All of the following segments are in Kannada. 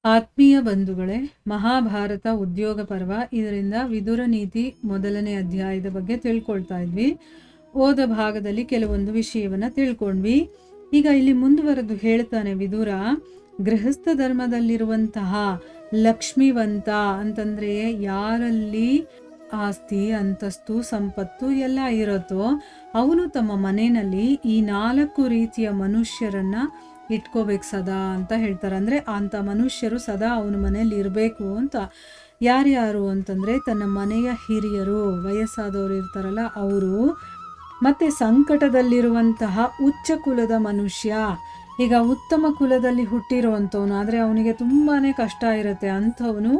ಆತ್ಮೀಯ ಬಂಧುಗಳೇ, ಮಹಾಭಾರತ ಉದ್ಯೋಗ ಪರ್ವ ಇದರಿಂದ ವಿದುರ ನೀತಿ ಮೊದಲನೇ ಅಧ್ಯಾಯದ ಬಗ್ಗೆ ತಿಳ್ಕೊಳ್ತಾ ಇದ್ವಿ. ಓದ ಭಾಗದಲ್ಲಿ ಕೆಲವೊಂದು ವಿಷಯವನ್ನ ತಿಳ್ಕೊಂಡ್ವಿ. ಈಗ ಇಲ್ಲಿ ಮುಂದುವರೆದು ಹೇಳ್ತಾನೆ ವಿದುರ, ಗೃಹಸ್ಥ ಧರ್ಮದಲ್ಲಿರುವಂತಹ ಲಕ್ಷ್ಮೀವಂತ ಅಂತಂದ್ರೆ ಯಾರಲ್ಲಿ ಆಸ್ತಿ ಅಂತಸ್ತು ಸಂಪತ್ತು ಎಲ್ಲ ಇರುತ್ತೋ ಅವನು ತಮ್ಮ ಮನೆಯಲ್ಲಿ ಈ 4 ರೀತಿಯ ಮನುಷ್ಯರನ್ನ ಇಟ್ಕೋಬೇಕು ಸದಾ ಅಂತ ಹೇಳ್ತಾರೆ. ಅಂದರೆ ಅಂಥ ಮನುಷ್ಯರು ಸದಾ ಅವನ ಮನೆಯಲ್ಲಿ ಇರಬೇಕು ಅಂತ. ಯಾರ್ಯಾರು ಅಂತಂದರೆ ತನ್ನ ಮನೆಯ ಹಿರಿಯರು, ವಯಸ್ಸಾದವರು ಇರ್ತಾರಲ್ಲ ಅವರು, ಮತ್ತು ಸಂಕಟದಲ್ಲಿರುವಂತಹ ಉಚ್ಚ ಕುಲದ ಮನುಷ್ಯ. ಈಗ ಉತ್ತಮ ಕುಲದಲ್ಲಿ ಹುಟ್ಟಿರುವಂಥವನು ಆದರೆ ಅವನಿಗೆ ತುಂಬಾ ಕಷ್ಟ ಇರುತ್ತೆ, ಅಂಥವನು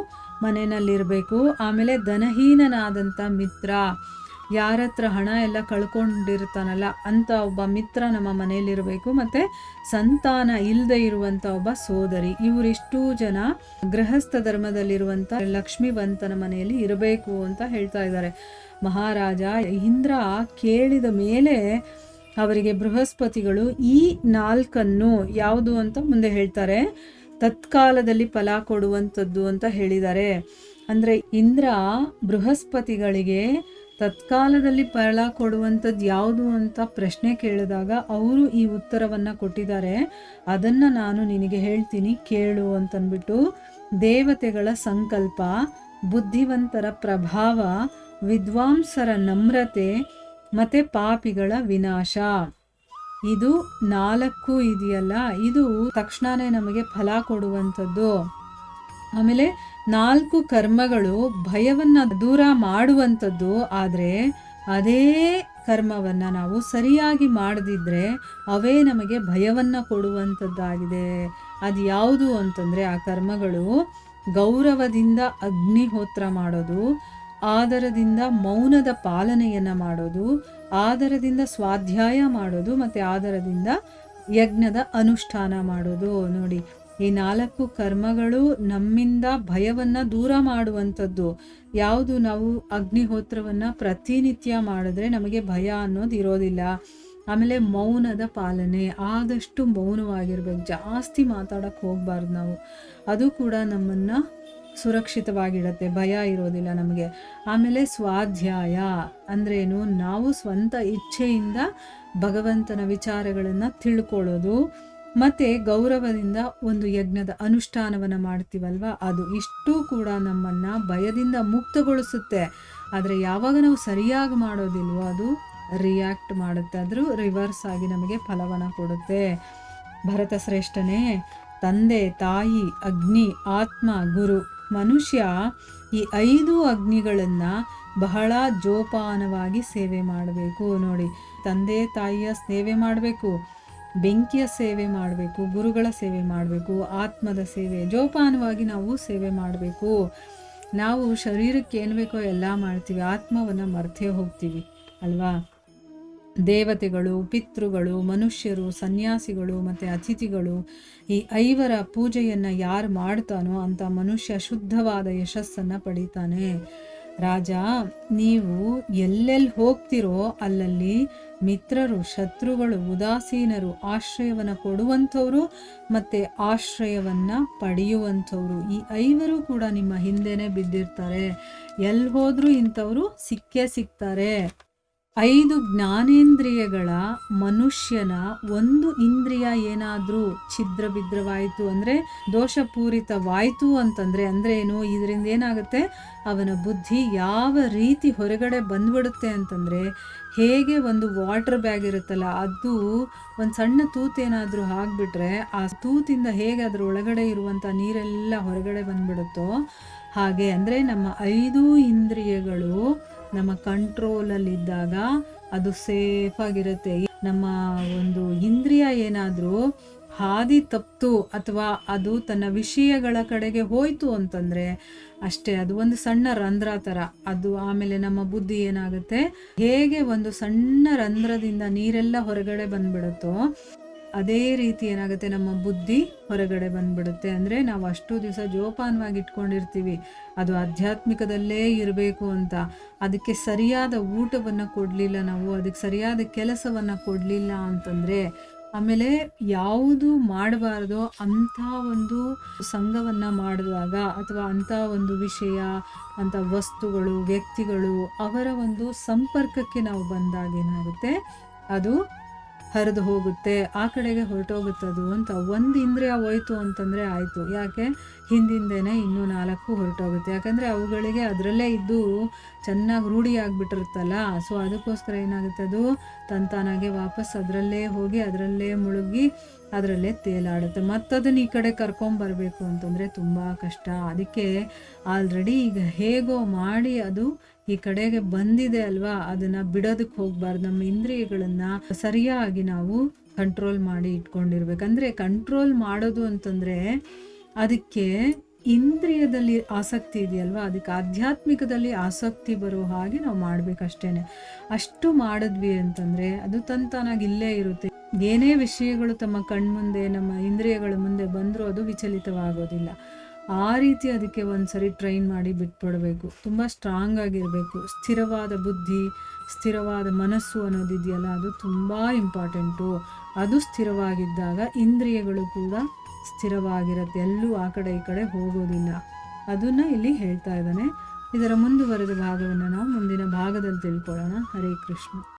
ಮನೆಯಲ್ಲಿರಬೇಕು. ಆಮೇಲೆ ಧನಹೀನನಾದಂಥ ಮಿತ್ರ, ಯಾರ ಹತ್ರ ಹಣ ಎಲ್ಲ ಕಳ್ಕೊಂಡಿರ್ತಾನಲ್ಲ ಅಂಥ ಒಬ್ಬ ಮಿತ್ರ ನಮ್ಮ ಮನೆಯಲ್ಲಿರಬೇಕು. ಮತ್ತು ಸಂತಾನ ಇಲ್ಲದೆ ಇರುವಂಥ ಒಬ್ಬ ಸೋದರಿ. ಇವರಿಷ್ಟೂ ಜನ ಗೃಹಸ್ಥ ಧರ್ಮದಲ್ಲಿರುವಂಥ ಲಕ್ಷ್ಮೀವಂತನ ಮನೆಯಲ್ಲಿ ಇರಬೇಕು ಅಂತ ಹೇಳ್ತಾ ಇದ್ದಾರೆ. ಮಹಾರಾಜ ಇಂದ್ರ ಕೇಳಿದ ಮೇಲೆ ಅವರಿಗೆ ಬೃಹಸ್ಪತಿಗಳು ಈ 4 ಯಾವುದು ಅಂತ ಮುಂದೆ ಹೇಳ್ತಾರೆ. ತತ್ಕಾಲದಲ್ಲಿ ಫಲ ಕೊಡುವಂಥದ್ದು ಅಂತ ಹೇಳಿದ್ದಾರೆ. ಅಂದರೆ ಇಂದ್ರ ಬೃಹಸ್ಪತಿಗಳಿಗೆ ತತ್ಕಾಲದಲ್ಲಿ ಫಲ ಕೊಡುವಂಥದ್ದು ಯಾವುದು ಅಂತ ಪ್ರಶ್ನೆ ಕೇಳಿದಾಗ ಅವರು ಈ ಉತ್ತರವನ್ನು ಕೊಟ್ಟಿದ್ದಾರೆ. ಅದನ್ನು ನಾನು ನಿನಗೆ ಹೇಳ್ತೀನಿ ಕೇಳು ಅಂತಂದ್ಬಿಟ್ಟು, ದೇವತೆಗಳ ಸಂಕಲ್ಪ, ಬುದ್ಧಿವಂತರ ಪ್ರಭಾವ, ವಿದ್ವಾಂಸರ ನಮ್ರತೆ ಮತ್ತು ಪಾಪಿಗಳ ವಿನಾಶ, ಇದು 4 ಇದೆಯಲ್ಲ, ಇದು ತಕ್ಷಣವೇ ನಮಗೆ ಫಲ ಕೊಡುವಂಥದ್ದು. ಆಮೇಲೆ 4 ಕರ್ಮಗಳು ಭಯವನ್ನು ದೂರ ಮಾಡುವಂಥದ್ದು. ಆದರೆ ಅದೇ ಕರ್ಮವನ್ನು ನಾವು ಸರಿಯಾಗಿ ಮಾಡದಿದ್ದರೆ ಅವೇ ನಮಗೆ ಭಯವನ್ನು ಕೊಡುವಂಥದ್ದಾಗಿದೆ. ಅದು ಯಾವುದು ಅಂತಂದರೆ ಆ ಕರ್ಮಗಳು ಗೌರವದಿಂದ ಅಗ್ನಿಹೋತ್ರ ಮಾಡೋದು, ಆದರದಿಂದ ಮೌನದ ಪಾಲನೆಯನ್ನು ಮಾಡೋದು, ಆದರದಿಂದ ಸ್ವಾಧ್ಯಾಯ ಮಾಡೋದು ಮತ್ತು ಆದರದಿಂದ ಯಜ್ಞದ ಅನುಷ್ಠಾನ ಮಾಡೋದು. ನೋಡಿ, ಈ 4 ಕರ್ಮಗಳು ನಮ್ಮಿಂದ ಭಯವನ್ನು ದೂರ ಮಾಡುವಂಥದ್ದು. ಯಾವುದು, ನಾವು ಅಗ್ನಿಹೋತ್ರವನ್ನು ಪ್ರತಿನಿತ್ಯ ಮಾಡಿದ್ರೆ ನಮಗೆ ಭಯ ಅನ್ನೋದು ಇರೋದಿಲ್ಲ. ಆಮೇಲೆ ಮೌನದ ಪಾಲನೆ, ಆದಷ್ಟು ಮೌನವಾಗಿರ್ಬೇಕು, ಜಾಸ್ತಿ ಮಾತಾಡೋಕ್ಕೆ ಹೋಗಬಾರ್ದು ನಾವು. ಅದು ಕೂಡ ನಮ್ಮನ್ನು ಸುರಕ್ಷಿತವಾಗಿಡತ್ತೆ, ಭಯ ಇರೋದಿಲ್ಲ ನಮಗೆ. ಆಮೇಲೆ ಸ್ವಾಧ್ಯಾಯ ಅಂದ್ರೇನು, ನಾವು ಸ್ವಂತ ಇಚ್ಛೆಯಿಂದ ಭಗವಂತನ ವಿಚಾರಗಳನ್ನು ತಿಳ್ಕೊಳ್ಳೋದು. ಮತ್ತು ಗೌರವದಿಂದ ಒಂದು ಯಜ್ಞದ ಅನುಷ್ಠಾನವನ್ನು ಮಾಡ್ತೀವಲ್ವ, ಅದು ಇಷ್ಟೂ ಕೂಡ ನಮ್ಮನ್ನು ಭಯದಿಂದ ಮುಕ್ತಗೊಳಿಸುತ್ತೆ. ಆದರೆ ಯಾವಾಗ ನಾವು ಸರಿಯಾಗಿ ಮಾಡೋದಿಲ್ವೋ ಅದು ರಿಯಾಕ್ಟ್ ಮಾಡುತ್ತೆ, ಅದ್ರ ರಿವರ್ಸ್ ಆಗಿ ನಮಗೆ ಫಲವನ್ನು ಕೊಡುತ್ತೆ. ಭರತ ಶ್ರೇಷ್ಠನೇ, ತಂದೆ, ತಾಯಿ, ಅಗ್ನಿ, ಆತ್ಮ, ಗುರು, ಮನುಷ್ಯ ಈ 5 ಅಗ್ನಿಗಳನ್ನು ಬಹಳ ಜೋಪಾನವಾಗಿ ಸೇವೆ ಮಾಡಬೇಕು. ನೋಡಿ, ತಂದೆ ತಾಯಿಯ ಸೇವೆ ಮಾಡಬೇಕು, ಬೆಂಕಿಯ ಸೇವೆ ಮಾಡಬೇಕು, ಗುರುಗಳ ಸೇವೆ ಮಾಡಬೇಕು, ಆತ್ಮದ ಸೇವೆ ಜೋಪಾನವಾಗಿ ನಾವು ಸೇವೆ ಮಾಡಬೇಕು. ನಾವು ಶರೀರಕ್ಕೆ ಏನು ಬೇಕೋ ಎಲ್ಲ ಮಾಡ್ತೀವಿ, ಆತ್ಮವನ್ನು ಮರ್ತೇ ಹೋಗ್ತೀವಿ ಅಲ್ವಾ. ದೇವತೆಗಳು, ಪಿತೃಗಳು, ಮನುಷ್ಯರು, ಸನ್ಯಾಸಿಗಳು ಮತ್ತು ಅತಿಥಿಗಳು, ಈ 5ರ ಪೂಜೆಯನ್ನು ಯಾರು ಮಾಡ್ತಾನೋ ಅಂಥ ಮನುಷ್ಯ ಶುದ್ಧವಾದ ಯಶಸ್ಸನ್ನು ಪಡಿತಾನೆ. ರಾಜ, ನೀವು ಎಲ್ಲೆಲ್ಲಿ ಹೋಗ್ತಿರೋ ಅಲ್ಲಲ್ಲಿ ಮಿತ್ರರು, ಶತ್ರುಗಳು, ಉದಾಸೀನರು, ಆಶ್ರಯವನ್ನು ಕೊಡುವಂಥವ್ರು ಮತ್ತು ಆಶ್ರಯವನ್ನು ಪಡೆಯುವಂಥವ್ರು, ಈ 5ರು ಕೂಡ ನಿಮ್ಮ ಹಿಂದೆನೇ ಬಿದ್ದಿರ್ತಾರೆ. ಎಲ್ಲಿ ಹೋದರೂ ಇಂಥವರು ಸಿಕ್ಕೇ ಸಿಗ್ತಾರೆ. 5 ಜ್ಞಾನೇಂದ್ರಿಯಗಳ ಮನುಷ್ಯನ ಒಂದು ಇಂದ್ರಿಯ ಏನಾದರೂ ಛಿದ್ರ ಬಿದ್ರವಾಯಿತು ಅಂದರೆ ದೋಷಪೂರಿತವಾಯಿತು ಅಂತಂದರೆ ಏನು, ಇದರಿಂದ ಏನಾಗುತ್ತೆ, ಅವನ ಬುದ್ಧಿ ಯಾವ ರೀತಿ ಹೊರಗಡೆ ಬಂದ್ಬಿಡುತ್ತೆ ಅಂತಂದರೆ, ಹೇಗೆ ಒಂದು ವಾಟರ್ ಬ್ಯಾಗ್ ಇರುತ್ತಲ್ಲ, ಅದು ಒಂದು ಸಣ್ಣ ತೂತೇನಾದರೂ ಹಾಕ್ಬಿಟ್ರೆ ಆ ತೂತಿಂದ ಹೇಗೆ ಅದರ ಒಳಗಡೆ ಇರುವಂಥ ನೀರೆಲ್ಲ ಹೊರಗಡೆ ಬಂದ್ಬಿಡುತ್ತೋ ಹಾಗೆ. ಅಂದರೆ ನಮ್ಮ 5 ಇಂದ್ರಿಯಗಳು ನಮ್ಮ ಕಂಟ್ರೋಲಲ್ಲಿದ್ದಾಗ ಅದು ಸೇಫಾಗಿರುತ್ತೆ. ನಮ್ಮ ಒಂದು ಇಂದ್ರಿಯ ಏನಾದರೂ ಹಾದಿ ತಪ್ಪಿತು ಅಥವಾ ಅದು ತನ್ನ ವಿಷಯಗಳ ಕಡೆಗೆ ಹೋಯಿತು ಅಂತಂದರೆ ಅಷ್ಟೇ, ಅದು ಒಂದು ಸಣ್ಣ ರಂಧ್ರ ಥರ ಅದು. ಆಮೇಲೆ ನಮ್ಮ ಬುದ್ಧಿ ಏನಾಗುತ್ತೆ, ಹೇಗೆ ಒಂದು ಸಣ್ಣ ರಂಧ್ರದಿಂದ ನೀರೆಲ್ಲ ಹೊರಗಡೆ ಬಂದ್ಬಿಡುತ್ತೋ ಅದೇ ರೀತಿ ಏನಾಗುತ್ತೆ, ನಮ್ಮ ಬುದ್ಧಿ ಹೊರಗಡೆ ಬಂದ್ಬಿಡುತ್ತೆ. ಅಂದರೆ ನಾವು ಅಷ್ಟು ದಿವಸ ಜೋಪಾನವಾಗಿ ಇಟ್ಕೊಂಡಿರ್ತೀವಿ ಅದು ಆಧ್ಯಾತ್ಮಿಕದಲ್ಲೇ ಇರಬೇಕು ಅಂತ, ಅದಕ್ಕೆ ಸರಿಯಾದ ಊಟವನ್ನು ಕೊಡಲಿಲ್ಲ ನಾವು, ಅದಕ್ಕೆ ಸರಿಯಾದ ಕೆಲಸವನ್ನು ಕೊಡಲಿಲ್ಲ ಅಂತಂದರೆ ಆಮೇಲೆ ಯಾವುದು ಮಾಡಬಾರ್ದೋ ಅಂಥ ಒಂದು ಸಂಘವನ್ನು ಮಾಡುವಾಗ ಅಥವಾ ಅಂಥ ಒಂದು ವಿಷಯ, ಅಂಥ ವಸ್ತುಗಳು, ವ್ಯಕ್ತಿಗಳು, ಅವರ ಒಂದು ಸಂಪರ್ಕಕ್ಕೆ ನಾವು ಬಂದಾಗ ಏನಾಗುತ್ತೆ, ಅದು ಹರಿದು ಹೋಗುತ್ತೆ, ಆ ಕಡೆಗೆ ಹೊರಟೋಗುತ್ತದು ಅಂತ. ಒಂದು ಇಂದ್ರಿಯ ಹೋಯ್ತು ಅಂತಂದರೆ ಆಯಿತು. ಯಾಕೆ, ಹಿಂದಿಂದೇನೆ ಇನ್ನೂ 4 ಹೊರಟೋಗುತ್ತೆ. ಯಾಕಂದರೆ ಅವುಗಳಿಗೆ ಅದರಲ್ಲೇ ಇದ್ದು ಚೆನ್ನಾಗಿ ರೂಢಿಯಾಗಿಬಿಟ್ಟಿರುತ್ತಲ್ಲ. ಸೊ ಅದಕ್ಕೋಸ್ಕರ ಏನಾಗುತ್ತೆ, ಅದು ತಂತಾನಾಗೆ ವಾಪಸ್ ಅದರಲ್ಲೇ ಹೋಗಿ ಅದರಲ್ಲೇ ಮುಳುಗಿ ಅದರಲ್ಲೇ ತೇಲಾಡುತ್ತೆ. ಮತ್ತದನ್ನು ಈ ಕಡೆ ಕರ್ಕೊಂಬರಬೇಕು ಅಂತಂದರೆ ತುಂಬ ಕಷ್ಟ. ಅದಕ್ಕೆ ಆಲ್ರೆಡಿ ಈಗ ಹೇಗೋ ಮಾಡಿ ಅದು ಈ ಕಡೆಗೆ ಬಂದಿದೆ ಅಲ್ವಾ, ಅದನ್ನು ಬಿಡೋದಕ್ಕೆ ಹೋಗಬಾರ್ದು. ನಮ್ಮ ಇಂದ್ರಿಯಗಳನ್ನು ಸರಿಯಾಗಿ ನಾವು ಕಂಟ್ರೋಲ್ ಮಾಡಿ ಇಟ್ಕೊಂಡಿರ್ಬೇಕಂದ್ರೆ, ಕಂಟ್ರೋಲ್ ಮಾಡೋದು ಅಂತಂದರೆ ಅದಕ್ಕೆ ಇಂದ್ರಿಯದಲ್ಲಿ ಆಸಕ್ತಿ ಇದೆಯಲ್ವಾ, ಅದಕ್ಕೆ ಆಧ್ಯಾತ್ಮಿಕದಲ್ಲಿ ಆಸಕ್ತಿ ಬರೋ ಹಾಗೆ ನಾವು ಮಾಡಬೇಕಷ್ಟೇ. ಅಷ್ಟು ಮಾಡಿದ್ವಿ ಅಂತಂದರೆ ಅದು ತಂತಾನಾಗಿ ಇಲ್ಲೇ ಇರುತ್ತೆ. ಏನೇ ವಿಷಯಗಳು ತಮ್ಮ ಕಣ್ಮುಂದೆ, ನಮ್ಮ ಇಂದ್ರಿಯಗಳ ಮುಂದೆ ಬಂದರೂ ಅದು ವಿಚಲಿತವಾಗೋದಿಲ್ಲ. ಆ ರೀತಿ ಅದಕ್ಕೆ ಒಂದ್ಸರಿ ಟ್ರೈನ್ ಮಾಡಿ ಬಿಟ್ಬಿಡಬೇಕು. ತುಂಬ ಸ್ಟ್ರಾಂಗ್ ಆಗಿರಬೇಕು. ಸ್ಥಿರವಾದ ಬುದ್ಧಿ, ಸ್ಥಿರವಾದ ಮನಸ್ಸು ಅನ್ನೋದಿದೆಯಲ್ಲ, ಅದು ತುಂಬ ಇಂಪಾರ್ಟೆಂಟು. ಅದು ಸ್ಥಿರವಾಗಿದ್ದಾಗ ಇಂದ್ರಿಯಗಳು ಕೂಡ ಸ್ಥಿರವಾಗಿರುತ್ತೆ, ಎಲ್ಲೂ ಆ ಕಡೆ ಈ ಕಡೆ ಹೋಗೋದಿಲ್ಲ. ಅದನ್ನು ಇಲ್ಲಿ ಹೇಳ್ತಾ ಇದ್ದಾನೆ. ಇದರ ಮುಂದುವರೆದ ಭಾಗವನ್ನು ನಾವು ಮುಂದಿನ ಭಾಗದಲ್ಲಿ ತಿಳ್ಕೊಳ್ಳೋಣ. ಹರೇ ಕೃಷ್ಣ.